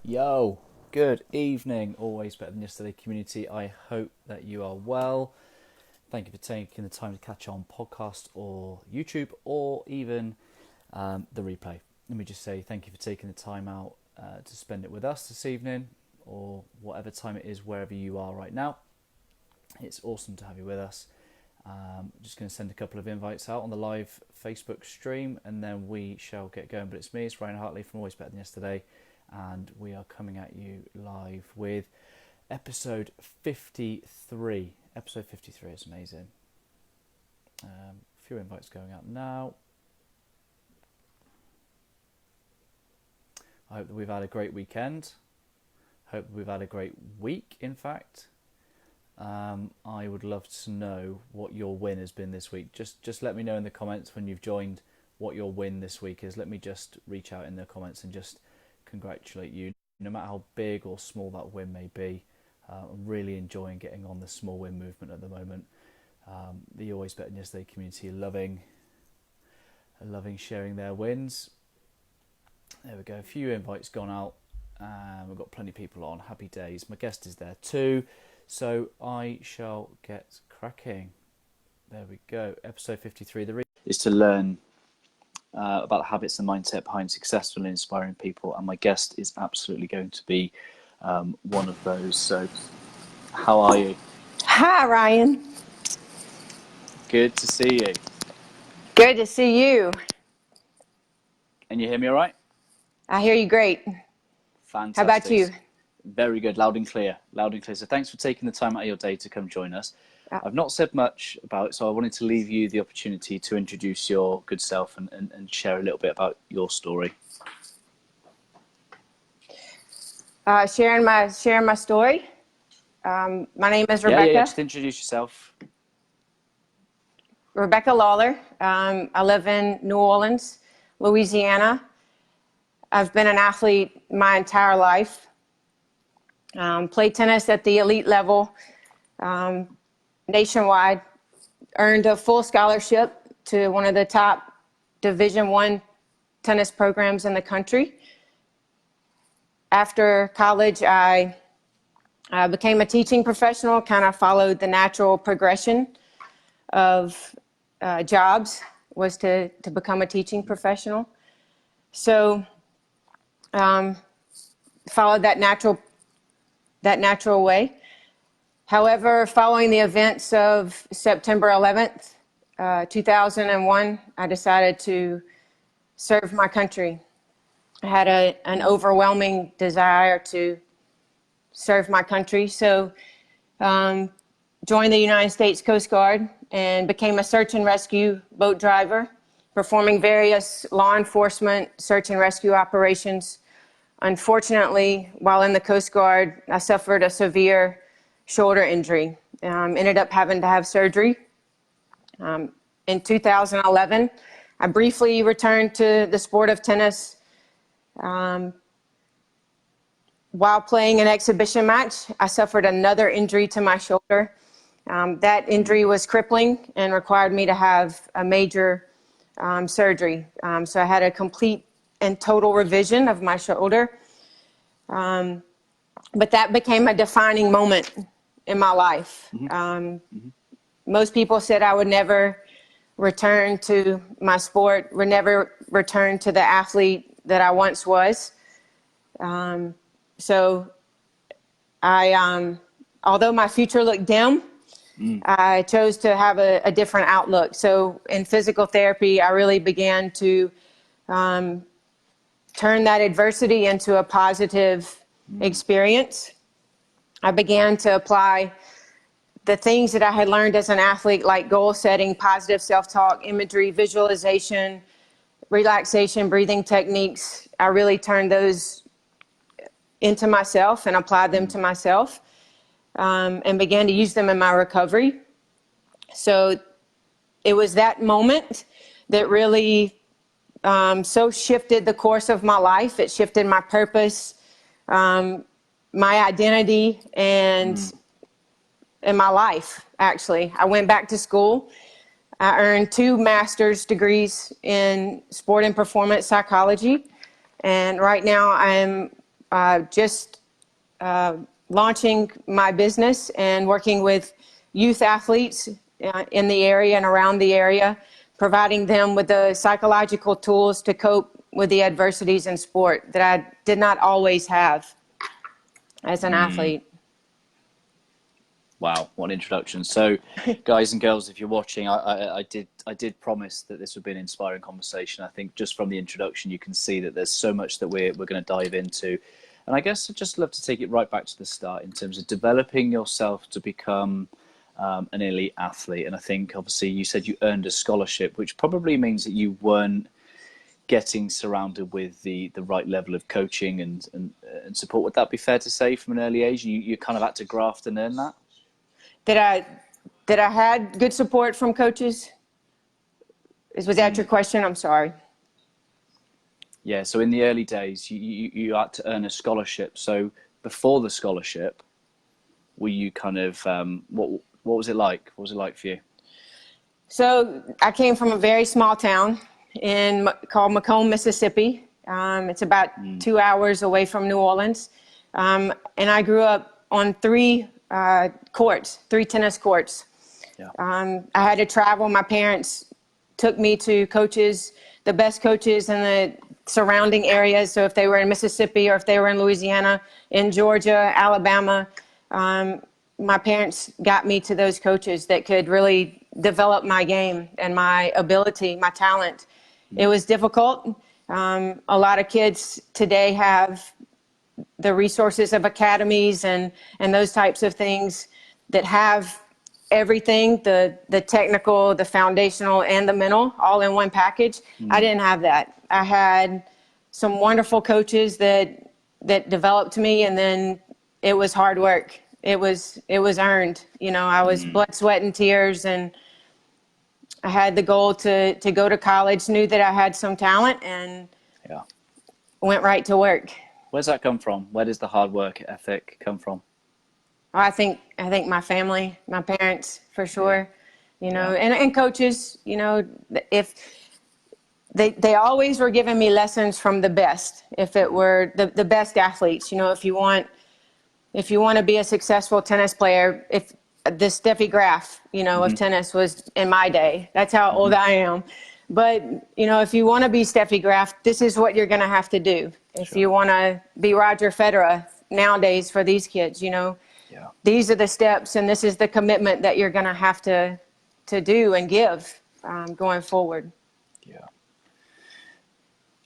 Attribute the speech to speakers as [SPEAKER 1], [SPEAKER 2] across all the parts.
[SPEAKER 1] Yo, good evening. Always better than yesterday, community. I hope that you are well. Thank you for taking the time to catch on podcast or YouTube or even the replay. Let me just say thank you for taking the time out to spend it with us this evening or whatever time it is, wherever you are right now. It's awesome to have you with us. Just going to send a couple of invites out on the live Facebook stream and then we shall get going. But it's me, it's Ryan Hartley from Always Better Than Yesterday, and we are coming at you live with episode 53. Episode 53 is amazing. A few invites going out now. I hope that we've had a great weekend. Hope that we've had a great week, in fact. I would love to know what your win has been this week. Just let me know in the comments when you've joined what your win this week is. Let me just reach out in the comments and just congratulate you, no matter how big or small that win may be. I'm really enjoying getting on the small win movement at the moment. The Always Better Than Yesterday community are loving sharing their wins. There we go, a few invites gone out. We've got plenty of people on. Happy days. My guest is there too. So I shall get cracking. There we go. Episode 53. The is to learn about the habits and mindset behind successful and inspiring people. And my guest is absolutely going to be one of those. So how are you?
[SPEAKER 2] Hi, Ryan.
[SPEAKER 1] Good to see you.
[SPEAKER 2] Good to see you.
[SPEAKER 1] And you hear me all right?
[SPEAKER 2] I hear you great.
[SPEAKER 1] Fantastic.
[SPEAKER 2] How about you?
[SPEAKER 1] Very good, loud and clear. So thanks for taking the time out of your day to come join us. I've not said much about it, so I wanted to leave you the opportunity to introduce your good self and share a little bit about your story.
[SPEAKER 2] Sharing my story. My name is Rebecca.
[SPEAKER 1] Yeah, just introduce yourself.
[SPEAKER 2] Rebecca Lawler. I live in New Orleans, Louisiana. I've been an athlete my entire life. Played tennis at the elite level, nationwide, earned a full scholarship to one of the top Division I tennis programs in the country. After college, I became a teaching professional, kind of followed the natural progression of jobs, was to become a teaching professional. So followed that natural way. However, following the events of September 11th, 2001, I decided to serve my country. I had an overwhelming desire to serve my country. So joined the United States Coast Guard and became a search and rescue boat driver, performing various law enforcement search and rescue operations. Unfortunately, while in the Coast Guard, I suffered a severe shoulder injury. Ended up having to have surgery. In 2011, I briefly returned to the sport of tennis while playing an exhibition match. I suffered another injury to my shoulder. That injury was crippling and required me to have a major surgery. So I had a complete and total revision of my shoulder. But that became a defining moment in my life. Most people said I would never return to my sport, would never return to the athlete that I once was. So although my future looked dim, I chose to have a different outlook. So in physical therapy, I really began to turn that adversity into a positive experience. I began to apply the things that I had learned as an athlete, like goal setting, positive self-talk, imagery, visualization, relaxation, breathing techniques. I really turned those into myself and applied them to myself, and began to use them in my recovery. So it was that moment that really so shifted the course of my life. It shifted my purpose, my identity, and my life, actually. I went back to school. I earned 2 master's degrees in sport and performance psychology. And right now I'm just launching my business and working with youth athletes in the area and around the area, providing them with the psychological tools to cope with the adversities in sport that I did not always have as an athlete.
[SPEAKER 1] Wow, what an introduction. So, guys and girls, if you're watching, I did promise that this would be an inspiring conversation. I think just from the introduction, you can see that there's so much that we're going to dive into. And I guess I'd just love to take it right back to the start in terms of developing yourself to become an elite athlete. And I think, obviously, you said you earned a scholarship, which probably means that you weren't getting surrounded with the right level of coaching and support. Would that be fair to say from an early age? You kind of had to graft and earn that?
[SPEAKER 2] That I had good support from coaches? Was that your question? I'm sorry.
[SPEAKER 1] Yeah, so in the early days, you had to earn a scholarship. So before the scholarship, were you kind of, what was it like? What was it like for you?
[SPEAKER 2] So I came from a very small town called Macomb, Mississippi. It's about 2 hours away from New Orleans. And I grew up on three tennis courts.
[SPEAKER 1] Yeah.
[SPEAKER 2] I had to travel. My parents took me to coaches, the best coaches in the surrounding areas. So if they were in Mississippi or if they were in Louisiana, in Georgia, Alabama, my parents got me to those coaches that could really develop my game and my ability, my talent. It was difficult. A lot of kids today have the resources of academies and those types of things that have everything, the technical, the foundational, and the mental all in one package. I didn't have that. I had some wonderful coaches that developed me, and then it was hard work. It was earned. You know, I was blood, sweat, and tears, and I had the goal to go to college, knew that I had some talent, and went right to work.
[SPEAKER 1] Where's that come from? Where does the hard work ethic come from?
[SPEAKER 2] I think my family, my parents, for sure. You know, and coaches. You know, if they always were giving me lessons from the best. If it were the best athletes, you know, if you want to be a successful tennis player, if the Steffi Graf, you know, of tennis was in my day. That's how old I am. But, you know, if you want to be Steffi Graf, this is what you're going to have to do. If you want to be Roger Federer nowadays for these kids, you know, these are the steps and this is the commitment that you're going to have to do and give going forward.
[SPEAKER 1] Yeah.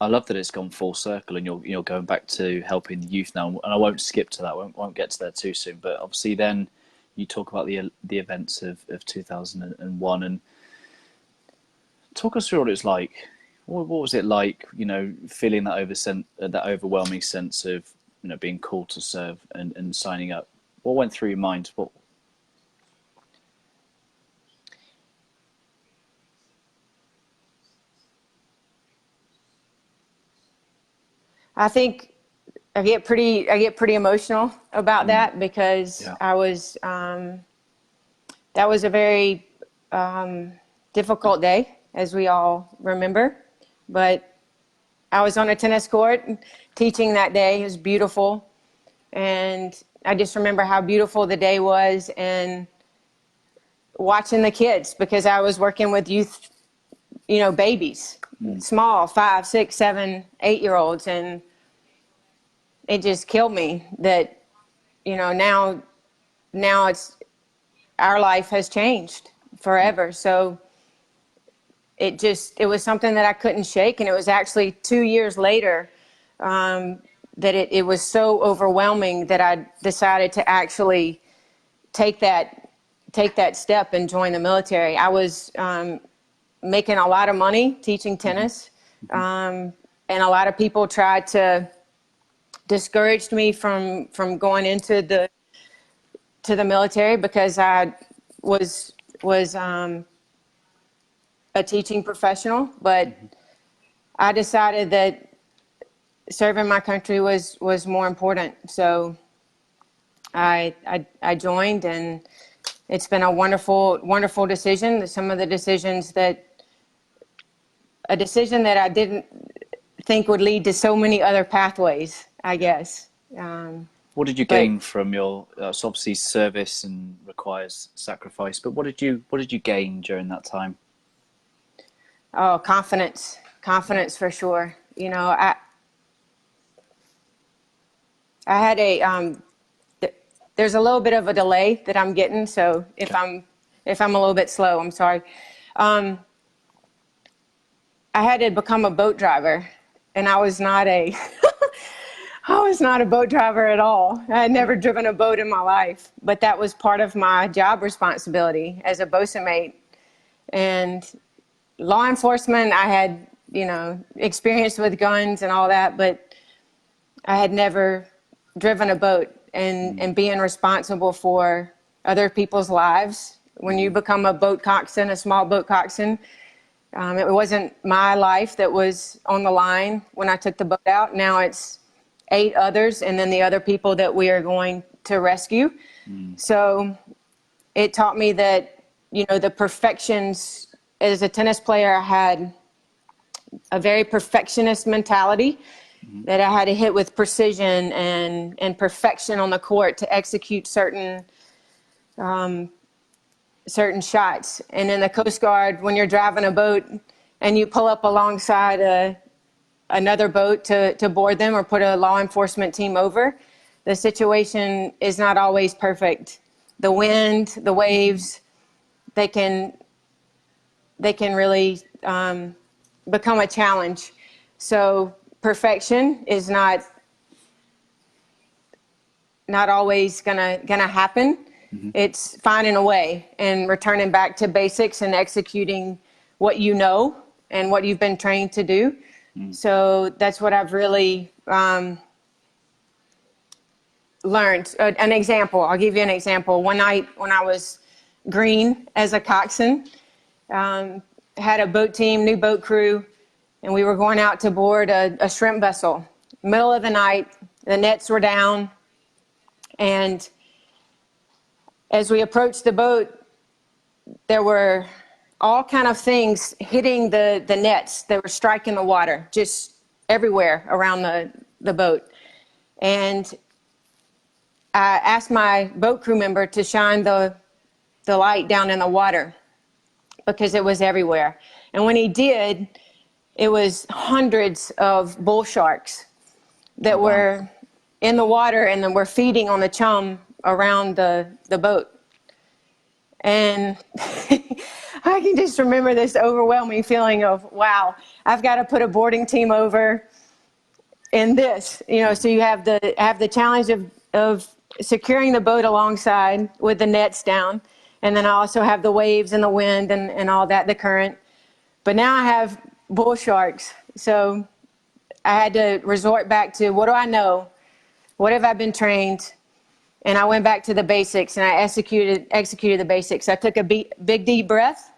[SPEAKER 1] I love that it's gone full circle and you're going back to helping the youth now. And I won't skip to that. Won't get to that too soon. But obviously then you talk about the events of 2001 and talk us through what it's like. What was it like, you know, feeling that overwhelming sense of, you know, being called to serve and signing up? What went through your mind?
[SPEAKER 2] I think I get pretty emotional about that because I was that was a very difficult day, as we all remember. But I was on a tennis court teaching that day. It was beautiful. And I just remember how beautiful the day was and watching the kids, because I was working with youth, you know, babies, small, 5, 6, 7, 8-year-olds. And it just killed me that, you know, now it's, our life has changed forever. So it was something that I couldn't shake. And it was actually 2 years later that it was so overwhelming that I decided to actually take that step and join the military. I was making a lot of money teaching tennis, and a lot of people tried to discourage me from going into the military because I was a teaching professional, but I decided that serving my country was more important. So I joined, and it's been a wonderful decision. Some of the decisions a decision that I didn't think would lead to so many other pathways, I guess.
[SPEAKER 1] What did you gain from your? So obviously, service and requires sacrifice. But what did you gain during that time?
[SPEAKER 2] Oh, confidence for sure. I had there's a little bit of a delay that I'm getting, so if I'm a little bit slow, I'm sorry. I had to become a boat driver, and I was not a I was not a boat driver at all. I had never driven a boat in my life, but that was part of my job responsibility as a bosun mate. And law enforcement, I had, experience with guns and all that, but I had never driven a boat, and being responsible for other people's lives. When you become a boat coxswain, a small boat coxswain, it wasn't my life that was on the line when I took the boat out. Now it's 8 others, and then the other people that we are going to rescue. So it taught me that, the perfections. As a tennis player, I had a very perfectionist mentality that I had to hit with precision and perfection on the court to execute certain shots. And in the Coast Guard, when you're driving a boat and you pull up alongside another boat to board them or put a law enforcement team over, the situation is not always perfect. The wind, the waves, they can really become a challenge. So perfection is not always gonna happen. It's finding a way and returning back to basics and executing what you know and what you've been trained to do. So that's what I've really learned. An example, I'll give you an example. One night when I was green as a coxswain, had a boat team, new boat crew, and we were going out to board a shrimp vessel. Middle of the night, the nets were down, and as we approached the boat, there were all kind of things hitting the nets. They were striking the water just everywhere around the boat. And I asked my boat crew member to shine the light down in the water because it was everywhere. And when he did, it was hundreds of bull sharks that were in the water and then were feeding on the chum around the boat. And I can just remember this overwhelming feeling of, wow, I've got to put a boarding team over in this, so you have the challenge of securing the boat alongside with the nets down. And then I also have the waves and the wind and all that, the current. But now I have bull sharks. So I had to resort back to, what do I know? What have I been trained? And I went back to the basics, and I executed the basics. I took a big deep breath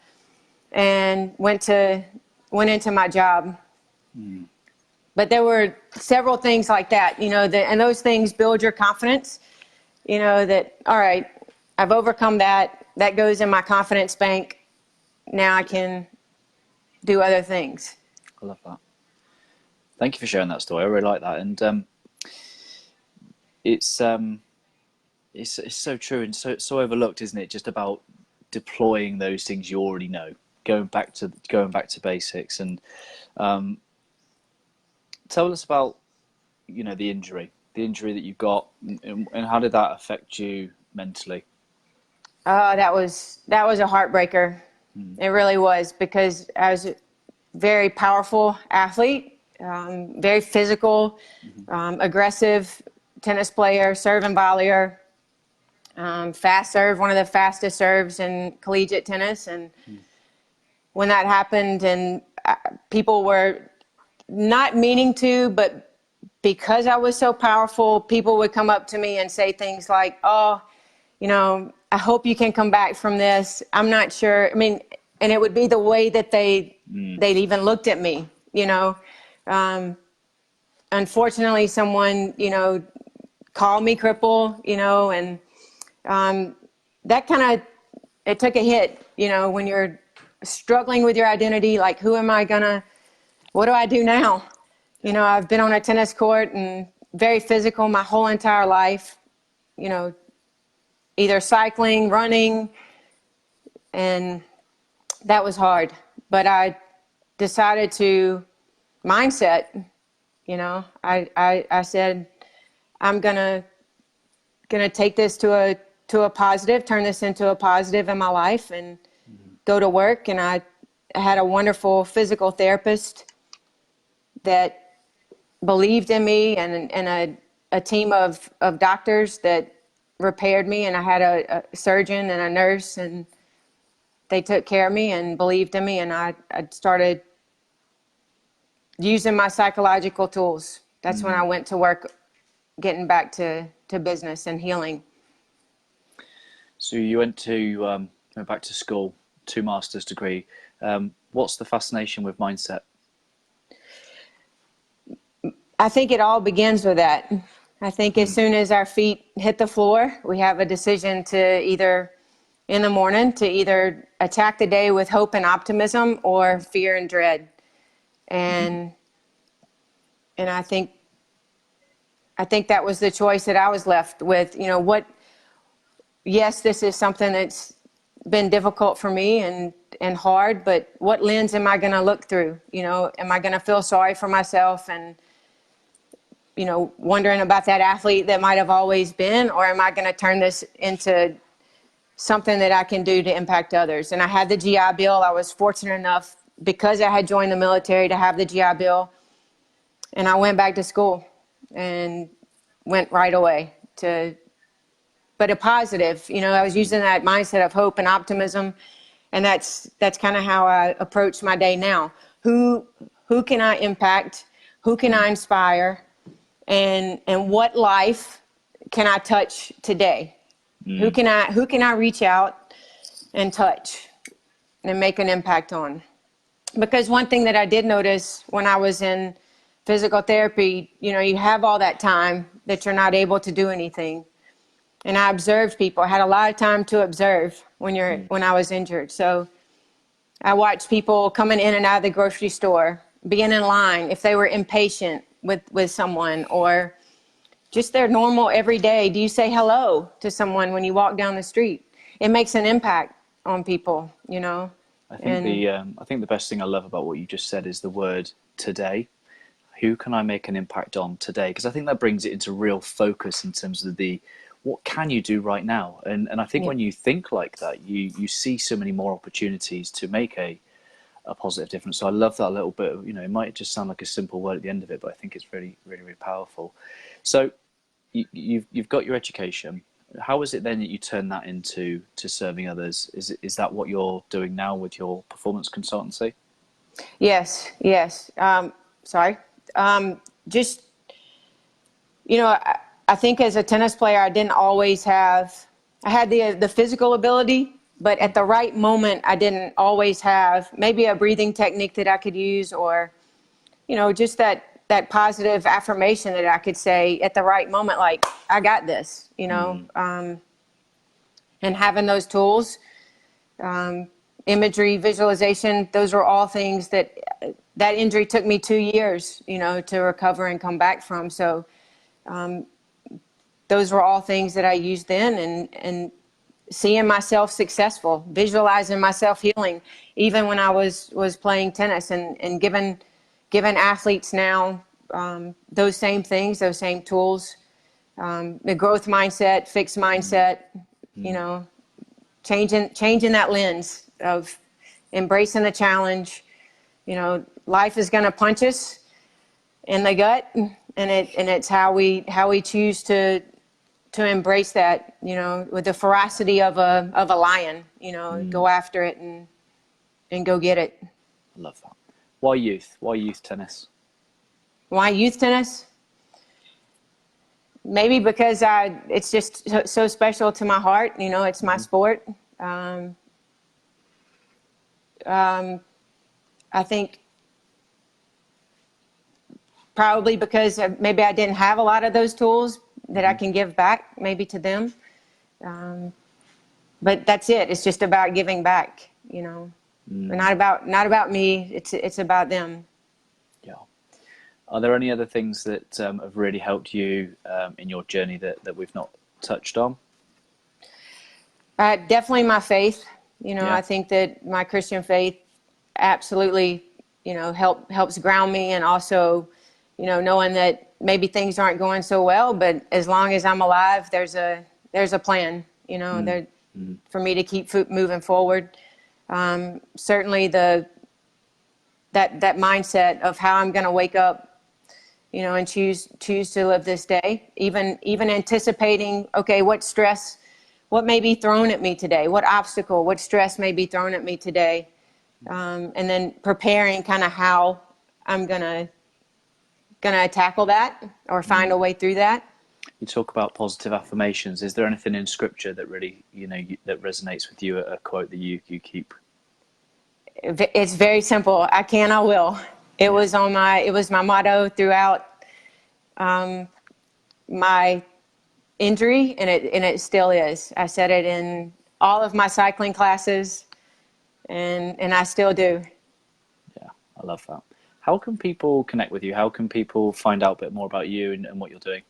[SPEAKER 2] and went into my job. But there were several things like that, and those things build your confidence, that, all right, I've overcome that. That goes in my confidence bank. Now I can do other things.
[SPEAKER 1] I love that. Thank you for sharing that story. I really like that, and it's so true and so overlooked, isn't it? Just about deploying those things you already know, going back to basics. And tell us about the injury that you got, and how did that affect you mentally?
[SPEAKER 2] That was a heartbreaker. It really was, because I was a very powerful athlete, very physical, aggressive tennis player, serve and volleyer, fast serve, one of the fastest serves in collegiate tennis. And when that happened, and people were not meaning to, but because I was so powerful, people would come up to me and say things like, oh, I hope you can come back from this. I'm not sure. I mean, and it would be the way that they'd even looked at me, Unfortunately, someone, called me cripple, and that kind of, it took a hit, when you're struggling with your identity, like, what do I do now? I've been on a tennis court and very physical my whole entire life, either cycling, running, and that was hard. But I decided to mindset, I said, I'm gonna take this to a positive, turn this into a positive in my life, and go to work. And I had a wonderful physical therapist that believed in me, and a team of doctors that repaired me. And I had a surgeon and a nurse, and they took care of me and believed in me. And I started using my psychological tools. That's when I went to work, getting back to business and healing.
[SPEAKER 1] So you went back to school, 2 master's degree. What's the fascination with mindset?
[SPEAKER 2] I think it all begins with that. I think as soon as our feet hit the floor, we have a decision to either, in the morning, to either attack the day with hope and optimism or fear and dread. And I think that was the choice that I was left with. Yes, this is something that's been difficult for me and hard, but what lens am I going to look through? Am I going to feel sorry for myself and, wondering about that athlete that might have always been, or am I going to turn this into something that I can do to impact others? And I had the GI Bill. I was fortunate enough, because I had joined the military, to have the GI Bill. And I went back to school and went right away but a positive. I was using that mindset of hope and optimism, and that's kind of how I approach my day now. Who can I impact? Who can I inspire? And what life can I touch today? Who can I reach out and touch and make an impact on? Because one thing that I did notice when I was in physical therapy, you have all that time that you're not able to do anything. And I observed people. I had a lot of time to observe when I was injured. So I watched people coming in and out of the grocery store, being in line, if they were impatient with someone, or just their normal everyday. Do you say hello to someone when you walk down the street? It makes an impact on people,
[SPEAKER 1] I think the best thing I love about what you just said is the word today. Who can I make an impact on today? Because I think that brings it into real focus in terms of what can you do right now? And I think when you think like that, you see so many more opportunities to make a positive difference. So I love that little bit of, it might just sound like a simple word at the end of it, but I think it's really, really, really powerful. So you've got your education. How is it then that you turn that into serving others? Is that what you're doing now with your performance consultancy?
[SPEAKER 2] Yes. Just, I think as a tennis player, I didn't always I had the physical ability, but at the right moment, I didn't always have maybe a breathing technique that I could use, or, just that positive affirmation that I could say at the right moment, like, I got this, and having those tools, imagery, visualization, those were all things that injury took me 2 years, to recover and come back from. So those were all things that I used then, and seeing myself successful, visualizing myself healing, even when I was playing tennis, and giving athletes now those same things, those same tools, the growth mindset, fixed mindset, changing that lens of embracing the challenge. Life is going to punch us in the gut, and it's how we choose to embrace that, with the ferocity of a lion, go after it and go get it.
[SPEAKER 1] I love that. Why youth? Why youth tennis?
[SPEAKER 2] Why youth tennis? Maybe because it's just so special to my heart. It's my sport. I think probably because maybe I didn't have a lot of those tools that I can give back maybe to them. But that's it. It's just about giving back, Not about me. It's about them.
[SPEAKER 1] Yeah. Are there any other things that have really helped you in your journey that we've not touched on?
[SPEAKER 2] Definitely my faith.
[SPEAKER 1] Yeah.
[SPEAKER 2] I think that my Christian faith absolutely, helps ground me, and also, knowing that maybe things aren't going so well, but as long as I'm alive, there's a plan, there for me to keep moving forward. Certainly that mindset of how I'm going to wake up, and choose to live this day, even anticipating, okay, what may be thrown at me today, what obstacle, what stress may be thrown at me today, and then preparing kind of how I'm gonna tackle that or find a way through that.
[SPEAKER 1] You talk about positive affirmations. Is there anything in Scripture that really, that resonates with you? A quote that you keep?
[SPEAKER 2] It's very simple. I can, I will. It was my motto throughout my injury, and it still is. I said it in all of my cycling classes, and I still do.
[SPEAKER 1] Yeah, I love that. How can people connect with you? How can people find out a bit more about you and what you're doing?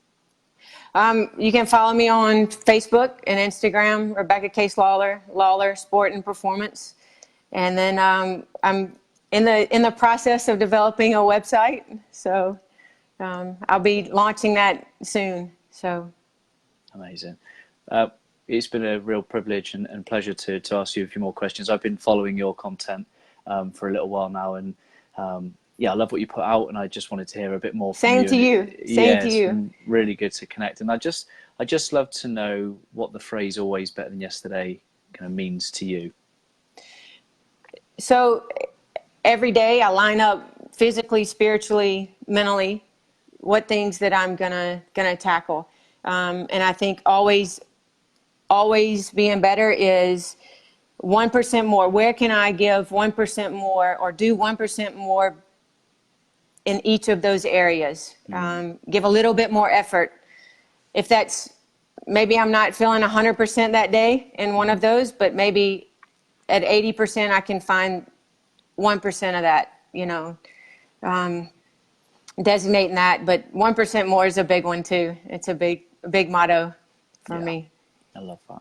[SPEAKER 2] You can follow me on Facebook and Instagram, Rebecca Case-Lawler, Lawler Sport and Performance. And then I'm in the process of developing a website, so I'll be launching that soon. So
[SPEAKER 1] amazing. It's been a real privilege and pleasure to ask you a few more questions. I've been following your content for a little while now, and I love what you put out, and I just wanted to hear a bit more from you.
[SPEAKER 2] Same to you.
[SPEAKER 1] It's been really good to connect, and I just love to know what the phrase "always better than yesterday" kind of means to you.
[SPEAKER 2] So every day I line up physically, spiritually, mentally, what things that I'm gonna tackle, and I think always being better is 1% more. Where can I give 1% more, or do 1% more in each of those areas? Give a little bit more effort. If that's, maybe I'm not feeling 100% that day in one of those, but maybe at 80% I can find 1% of that, designating that. But 1% more is a big one too. It's a big motto for me.
[SPEAKER 1] I love that.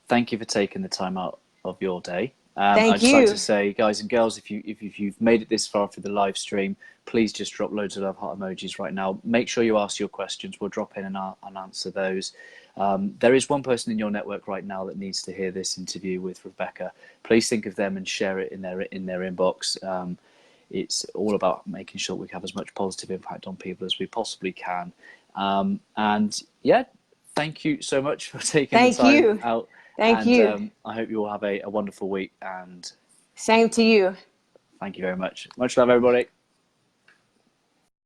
[SPEAKER 1] Thank you for taking the time out of your day.
[SPEAKER 2] Thank you.
[SPEAKER 1] I'd just like to say, guys and girls, if you've made it this far through the live stream, please just drop loads of love heart emojis right now. Make sure you ask your questions. We'll drop in and answer those. There is one person in your network right now that needs to hear this interview with Rebecca. Please think of them and share it in their inbox. It's all about making sure we have as much positive impact on people as we possibly can. Thank you so much for taking the time out.
[SPEAKER 2] Thank you.
[SPEAKER 1] I hope you all have a wonderful week. And
[SPEAKER 2] same to you.
[SPEAKER 1] Thank you very much. Much love, everybody.